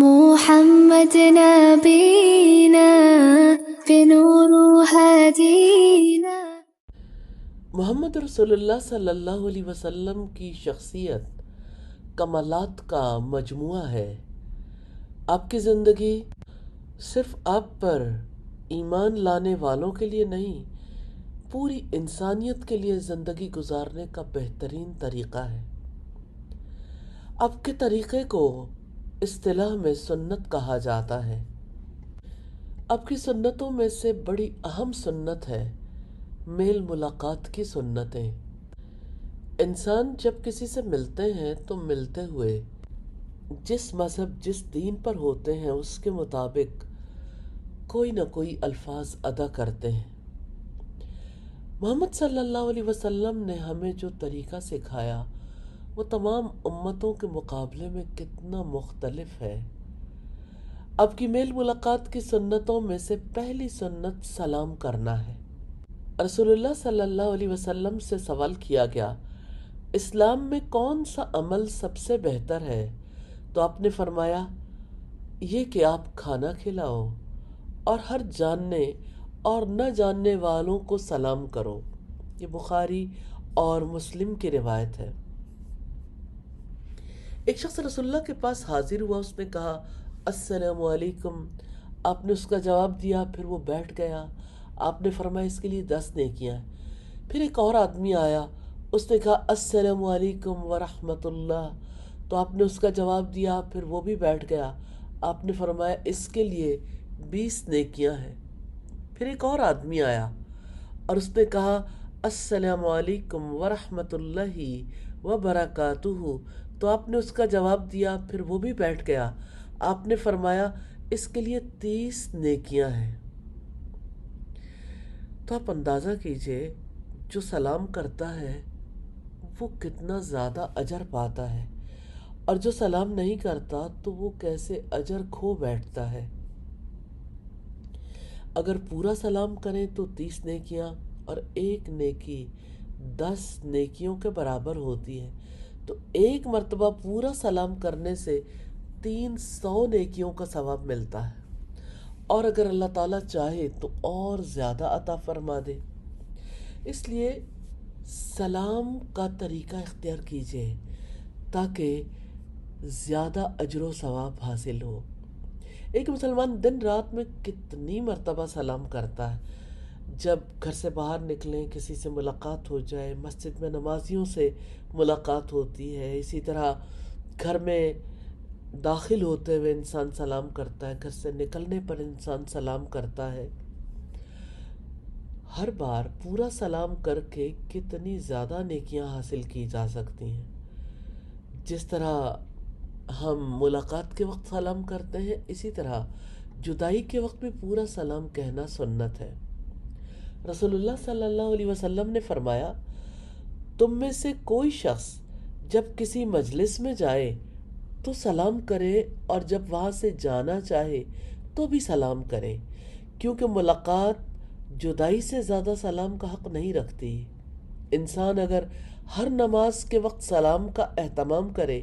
محمد نبینا بنور ہدینا۔ محمد رسول اللہ صلی اللہ علیہ وسلم کی شخصیت کمالات کا مجموعہ ہے۔ آپ کی زندگی صرف آپ پر ایمان لانے والوں کے لیے نہیں، پوری انسانیت کے لیے زندگی گزارنے کا بہترین طریقہ ہے۔ آپ کے طریقے کو اصطلاح میں سنت کہا جاتا ہے۔ آپ کی سنتوں میں سے بڑی اہم سنت ہے میل ملاقات کی سنتیں۔ انسان جب کسی سے ملتے ہیں تو ملتے ہوئے جس مذہب جس دین پر ہوتے ہیں اس کے مطابق کوئی نہ کوئی الفاظ ادا کرتے ہیں۔ محمد صلی اللہ علیہ وسلم نے ہمیں جو طریقہ سکھایا وہ تمام امتوں کے مقابلے میں کتنا مختلف ہے۔ اب کی میل ملاقات کی سنتوں میں سے پہلی سنت سلام کرنا ہے۔ رسول اللہ صلی اللہ علیہ وسلم سے سوال کیا گیا، اسلام میں کون سا عمل سب سے بہتر ہے؟ تو آپ نے فرمایا، یہ کہ آپ کھانا کھلاؤ اور ہر جاننے اور نہ جاننے والوں کو سلام کرو۔ یہ بخاری اور مسلم کی روایت ہے۔ ایک شخص رسول اللہ کے پاس حاضر ہوا، اس نے کہا السلام علیکم۔ آپ نے اس کا جواب دیا، پھر وہ بیٹھ گیا۔ آپ نے فرمایا اس کے لیے 10 نیکیاں ہیں۔ پھر ایک اور آدمی آیا، اس نے کہا السلام علیکم ورحمۃ اللہ۔ تو آپ نے اس کا جواب دیا، پھر وہ بھی بیٹھ گیا۔ آپ نے فرمایا اس کے لیے 20 نیکیاں ہیں۔ پھر ایک اور آدمی آیا اور اس نے کہا السلام علیکم ورحمۃ اللہ وبرکاتہ۔ تو آپ نے اس کا جواب دیا، پھر وہ بھی بیٹھ گیا۔ آپ نے فرمایا اس کے لیے 30 نیکیاں ہیں۔ تو آپ اندازہ کیجئے جو سلام کرتا ہے وہ کتنا زیادہ اجر پاتا ہے، اور جو سلام نہیں کرتا تو وہ کیسے اجر کھو بیٹھتا ہے۔ اگر پورا سلام کریں تو 30 نیکیاں اور ایک نیکی 10 نیکیوں کے برابر ہوتی ہے، تو ایک مرتبہ پورا سلام کرنے سے 300 نیکیوں کا ثواب ملتا ہے، اور اگر اللہ تعالیٰ چاہے تو اور زیادہ عطا فرما دے۔ اس لیے سلام کا طریقہ اختیار کیجئے تاکہ زیادہ اجر و ثواب حاصل ہو۔ ایک مسلمان دن رات میں کتنی مرتبہ سلام کرتا ہے۔ جب گھر سے باہر نکلیں، کسی سے ملاقات ہو جائے، مسجد میں نمازیوں سے ملاقات ہوتی ہے، اسی طرح گھر میں داخل ہوتے ہوئے انسان سلام کرتا ہے، گھر سے نکلنے پر انسان سلام کرتا ہے۔ ہر بار پورا سلام کر کے کتنی زیادہ نیکیاں حاصل کی جا سکتی ہیں۔ جس طرح ہم ملاقات کے وقت سلام کرتے ہیں، اسی طرح جدائی کے وقت بھی پورا سلام کہنا سنت ہے۔ رسول اللہ صلی اللہ علیہ وسلم نے فرمایا، تم میں سے کوئی شخص جب کسی مجلس میں جائے تو سلام کرے، اور جب وہاں سے جانا چاہے تو بھی سلام کرے، کیونکہ ملاقات جدائی سے زیادہ سلام کا حق نہیں رکھتی۔ انسان اگر ہر نماز کے وقت سلام کا اہتمام کرے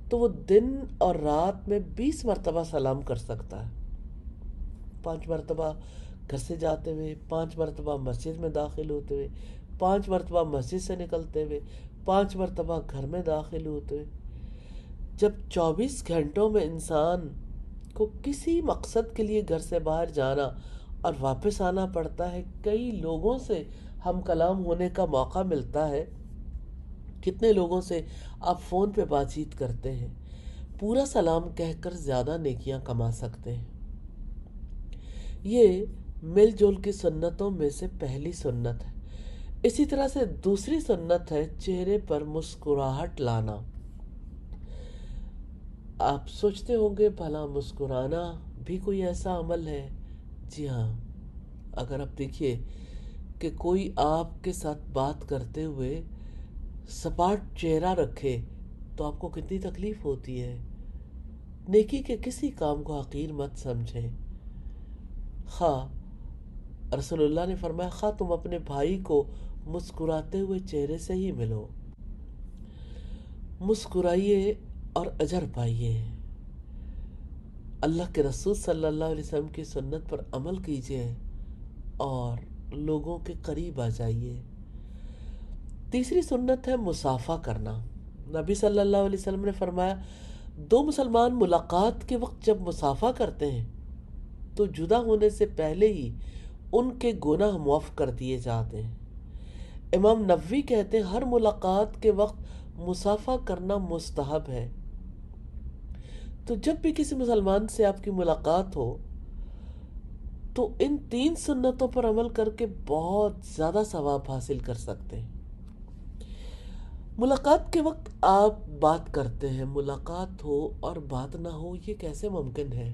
تو وہ دن اور رات میں 20 مرتبہ سلام کر سکتا ہے۔ 5 مرتبہ گھر سے جاتے ہوئے، 5 مرتبہ مسجد میں داخل ہوتے ہوئے، 5 مرتبہ مسجد سے نکلتے ہوئے، 5 مرتبہ گھر میں داخل ہوتے ہوئے۔ جب 24 گھنٹوں میں انسان کو کسی مقصد کے لیے گھر سے باہر جانا اور واپس آنا پڑتا ہے، کئی لوگوں سے ہم کلام ہونے کا موقع ملتا ہے، کتنے لوگوں سے آپ فون پہ بات چیت کرتے ہیں، پورا سلام کہہ کر زیادہ نیکیاں کما سکتے ہیں۔ یہ مل جل کی سنتوں میں سے پہلی سنت ہے۔ اسی طرح سے دوسری سنت ہے چہرے پر مسکراہٹ لانا۔ آپ سوچتے ہوں گے بھلا مسکرانا بھی کوئی ایسا عمل ہے؟ جی ہاں، اگر آپ دیکھیے کہ کوئی آپ کے ساتھ بات کرتے ہوئے سپاٹ چہرہ رکھے تو آپ کو کتنی تکلیف ہوتی ہے۔ نیکی کے کسی کام کو حقیر مت سمجھیں۔ رسول اللہ نے فرمایا، تم اپنے بھائی کو مسکراتے ہوئے چہرے سے ہی ملو۔ مسکرائیے اور اجر پائیے۔ اللہ کے رسول صلی اللہ علیہ وسلم کی سنت پر عمل کیجیے اور لوگوں کے قریب آ جائیے۔ تیسری سنت ہے مصافحہ کرنا۔ نبی صلی اللہ علیہ وسلم نے فرمایا، دو مسلمان ملاقات کے وقت جب مصافحہ کرتے ہیں تو جدا ہونے سے پہلے ہی ان کے گناہ معاف کر دیے جاتے ہیں۔ امام نووی کہتے ہیں ہر ملاقات کے وقت مصافحہ کرنا مستحب ہے۔ تو جب بھی کسی مسلمان سے آپ کی ملاقات ہو تو ان 3 سنتوں پر عمل کر کے بہت زیادہ ثواب حاصل کر سکتے ہیں۔ ملاقات کے وقت آپ بات کرتے ہیں، ملاقات ہو اور بات نہ ہو، یہ کیسے ممکن ہے؟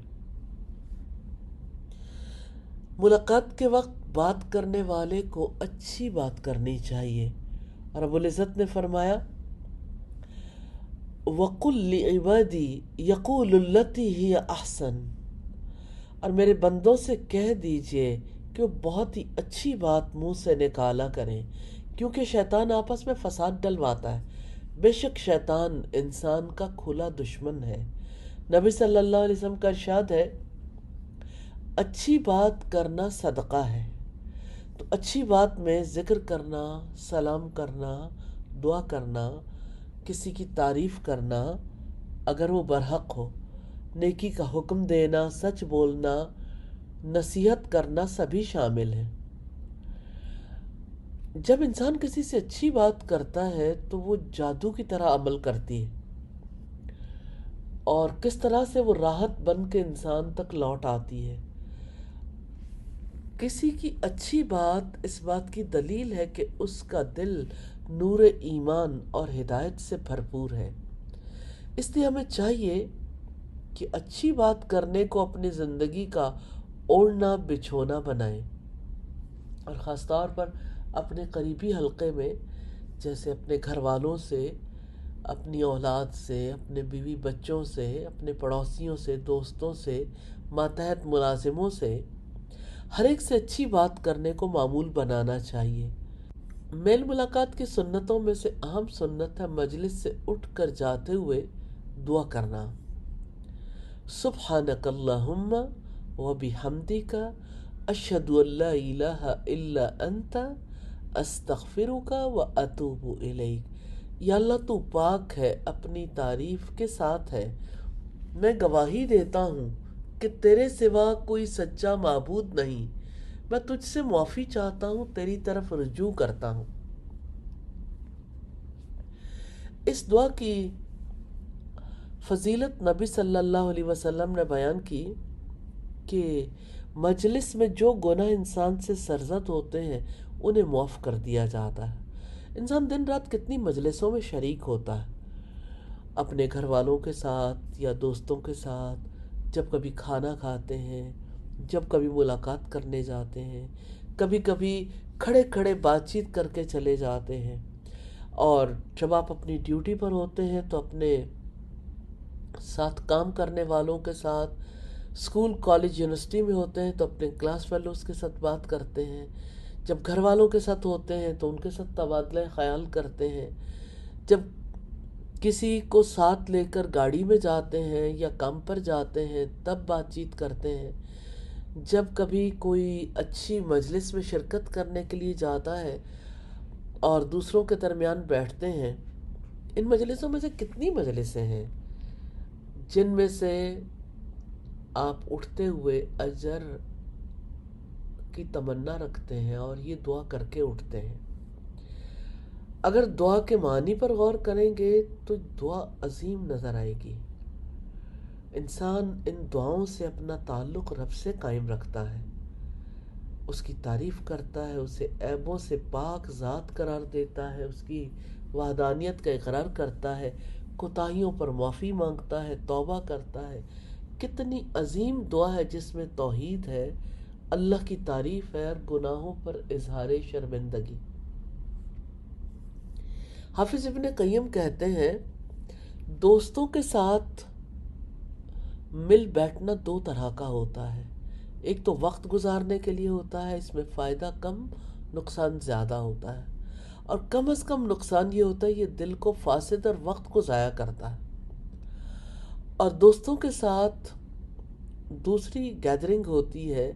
ملاقات کے وقت بات کرنے والے کو اچھی بات کرنی چاہیے۔ اور رب العزت نے فرمایا، وَقُلْ لِعِبَادِي يَقُولُ الَّتِي هِيَ أَحْسَنُ، اور میرے بندوں سے کہہ دیجئے کہ وہ بہت ہی اچھی بات منہ سے نکالا کریں، کیونکہ شیطان آپس میں فساد ڈلواتا ہے۔ بے شک شیطان انسان کا کھلا دشمن ہے۔ نبی صلی اللہ علیہ وسلم کا ارشاد ہے، اچھی بات کرنا صدقہ ہے۔ تو اچھی بات میں ذکر کرنا، سلام کرنا، دعا کرنا، کسی کی تعریف کرنا اگر وہ برحق ہو، نیکی کا حکم دینا، سچ بولنا، نصیحت کرنا سبھی شامل ہیں۔ جب انسان کسی سے اچھی بات کرتا ہے تو وہ جادو کی طرح عمل کرتی ہے، اور کس طرح سے وہ راحت بن کے انسان تک لوٹ آتی ہے۔ کسی کی اچھی بات اس بات کی دلیل ہے کہ اس کا دل نور ایمان اور ہدایت سے بھرپور ہے۔ اس لیے ہمیں چاہیے کہ اچھی بات کرنے کو اپنی زندگی کا اوڑھنا بچھونا بنائیں، اور خاص طور پر اپنے قریبی حلقے میں، جیسے اپنے گھر والوں سے، اپنی اولاد سے، اپنے بیوی بچوں سے، اپنے پڑوسیوں سے، دوستوں سے، ماتحت ملازموں سے، ہر ایک سے اچھی بات کرنے کو معمول بنانا چاہیے۔ میل ملاقات کی سنتوں میں سے اہم سنت ہے مجلس سے اٹھ کر جاتے ہوئے دعا کرنا۔ سبحانک اللہم و بحمدک اشہد ان لا الہ الا انت استغفرک و اتوب الیک۔ یا اللہ تو پاک ہے، اپنی تعریف کے ساتھ ہے، میں گواہی دیتا ہوں کہ تیرے سوا کوئی سچا معبود نہیں، میں تجھ سے معافی چاہتا ہوں، تیری طرف رجوع کرتا ہوں۔ اس دعا کی فضیلت نبی صلی اللہ علیہ وسلم نے بیان کی کہ مجلس میں جو گناہ انسان سے سرزد ہوتے ہیں انہیں معاف کر دیا جاتا ہے۔ انسان دن رات کتنی مجلسوں میں شریک ہوتا ہے، اپنے گھر والوں کے ساتھ یا دوستوں کے ساتھ، جب کبھی کھانا کھاتے ہیں، جب کبھی ملاقات کرنے جاتے ہیں، کبھی کبھی کھڑے کھڑے بات چیت کر کے چلے جاتے ہیں، اور جب آپ اپنی ڈیوٹی پر ہوتے ہیں تو اپنے ساتھ کام کرنے والوں کے ساتھ، اسکول کالج یونیورسٹی میں ہوتے ہیں تو اپنے کلاس فیلوز کے ساتھ بات کرتے ہیں، جب گھر والوں کے ساتھ ہوتے ہیں تو ان کے ساتھ تبادلہ خیال کرتے ہیں، جب کسی کو ساتھ لے کر گاڑی میں جاتے ہیں یا کام پر جاتے ہیں تب بات چیت کرتے ہیں، جب کبھی کوئی اچھی مجلس میں شرکت کرنے کے لیے جاتا ہے اور دوسروں کے درمیان بیٹھتے ہیں۔ ان مجلسوں میں سے کتنی مجلسیں ہیں جن میں سے آپ اٹھتے ہوئے اجر کی تمنا رکھتے ہیں اور یہ دعا کر کے اٹھتے ہیں۔ اگر دعا کے معنی پر غور کریں گے تو دعا عظیم نظر آئے گی۔ انسان ان دعاؤں سے اپنا تعلق رب سے قائم رکھتا ہے، اس کی تعریف کرتا ہے، اسے عیبوں سے پاک ذات قرار دیتا ہے، اس کی وحدانیت کا اقرار کرتا ہے، کوتاہیوں پر معافی مانگتا ہے، توبہ کرتا ہے۔ کتنی عظیم دعا ہے جس میں توحید ہے، اللہ کی تعریف ہے اور گناہوں پر اظہار شرمندگی۔ حافظ ابن قیم کہتے ہیں، دوستوں کے ساتھ مل بیٹھنا 2 طرح کا ہوتا ہے۔ ایک تو وقت گزارنے کے لیے ہوتا ہے، اس میں فائدہ کم نقصان زیادہ ہوتا ہے، اور کم از کم نقصان یہ ہوتا ہے یہ دل کو فاسد اور وقت کو ضائع کرتا ہے۔ اور دوستوں کے ساتھ دوسری گیدرنگ ہوتی ہے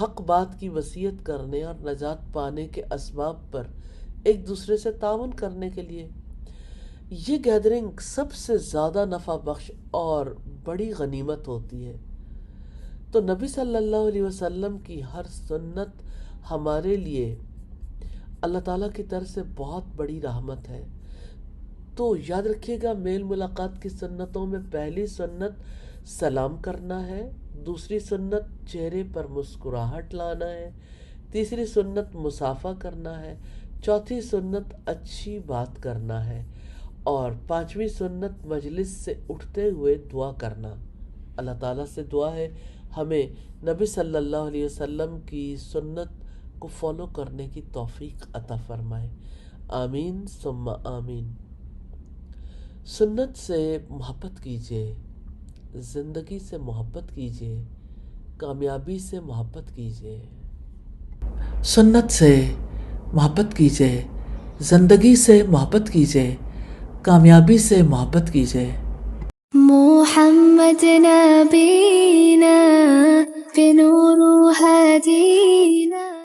حق بات کی وصیت کرنے اور نجات پانے کے اسباب پر ایک دوسرے سے تعاون کرنے کے لیے۔ یہ گیدرنگ سب سے زیادہ نفع بخش اور بڑی غنیمت ہوتی ہے۔ تو نبی صلی اللہ علیہ وسلم کی ہر سنت ہمارے لیے اللہ تعالیٰ کی طرف سے بہت بڑی رحمت ہے۔ تو یاد رکھیے گا، میل ملاقات کی سنتوں میں پہلی سنت سلام کرنا ہے، دوسری سنت چہرے پر مسکراہٹ لانا ہے، تیسری سنت مصافحہ کرنا ہے، چوتھی سنت اچھی بات کرنا ہے، اور پانچویں سنت مجلس سے اٹھتے ہوئے دعا کرنا۔ اللہ تعالیٰ سے دعا ہے ہمیں نبی صلی اللہ علیہ وسلم کی سنت کو فالو کرنے کی توفیق عطا فرمائے۔ آمین ثم آمین۔ سنت سے محبت کیجیے، زندگی سے محبت کیجیے، کامیابی سے محبت کیجیے۔ سنت سے محبت کیجیے، زندگی سے محبت کیجیے، کامیابی سے محبت کیجیے۔ محمد